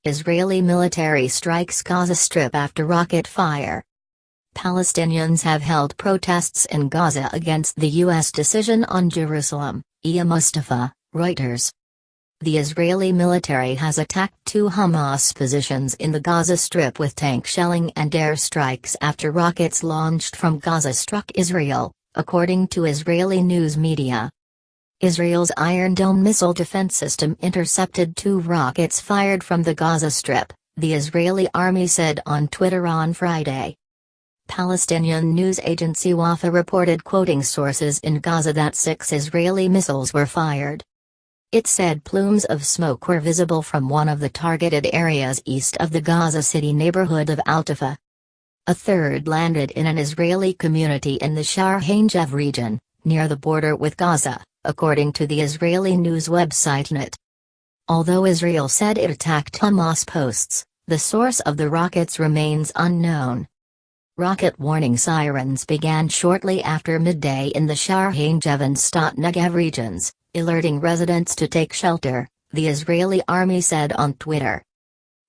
Israeli military strikes Gaza Strip after rocket fire. Palestinians have held protests in Gaza against the U.S. decision on Jerusalem, Mustafa, Reuters. The Israeli military has attacked two Hamas positions in the Gaza Strip with tank shelling and air strikes after rockets launched from Gaza struck Israel, according to Israeli news media. Israel's Iron Dome missile defense system intercepted two rockets fired from the Gaza Strip, the Israeli army said on Twitter on Friday. Palestinian news agency Wafa reported, quoting sources in Gaza, that 6 Israeli missiles were fired. It said plumes of smoke were visible from one of the targeted areas east of the Gaza City neighborhood of Al-Tifa. A third landed in an Israeli community in the Shar HaNegev region, near the border with Gaza, according to the Israeli news website NET. Although Israel said it attacked Hamas posts, the source of the rockets remains unknown. Rocket warning sirens began shortly after midday in the Shar HaNegev and Sdot Negev regions, alerting residents to take shelter, the Israeli army said on Twitter.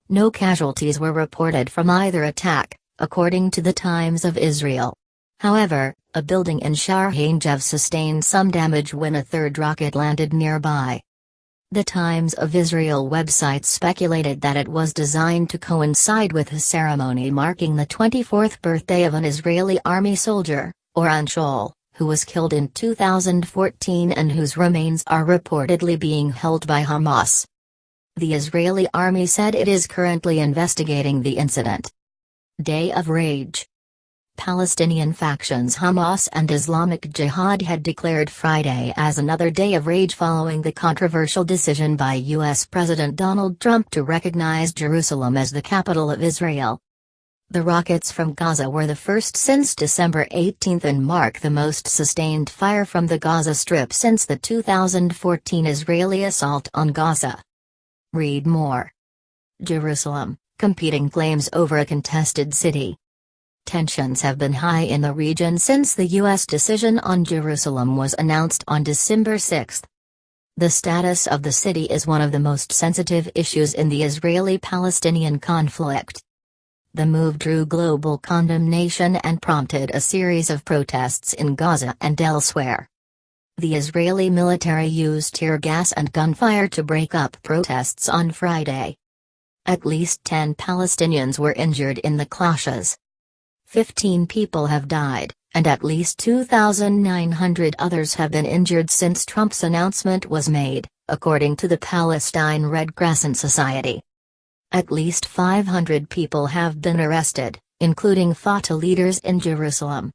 No casualties were reported from either attack, according to the Times of Israel. However, a building in Shar HaNegev sustained some damage when a third rocket landed nearby. The Times of Israel website speculated that it was designed to coincide with a ceremony marking the 24th birthday of an Israeli army soldier, Oran Shol, who was killed in 2014 and whose remains are reportedly being held by Hamas. The Israeli army said it is currently investigating the incident. Day of Rage. Palestinian factions Hamas and Islamic Jihad had declared Friday as another day of rage following the controversial decision by U.S. President Donald Trump to recognize Jerusalem as the capital of Israel. The rockets from Gaza were the first since December 18 and mark the most sustained fire from the Gaza Strip since the 2014 Israeli assault on Gaza. Read more. Jerusalem, competing claims over a contested city. Tensions have been high in the region since the U.S. decision on Jerusalem was announced on December 6. The status of the city is one of the most sensitive issues in the Israeli-Palestinian conflict. The move drew global condemnation and prompted a series of protests in Gaza and elsewhere. The Israeli military used tear gas and gunfire to break up protests on Friday. At least 10 Palestinians were injured in the clashes. 15 people have died, and at least 2,900 others have been injured since Trump's announcement was made, according to the Palestine Red Crescent Society. At least 500 people have been arrested, including Fatah leaders in Jerusalem.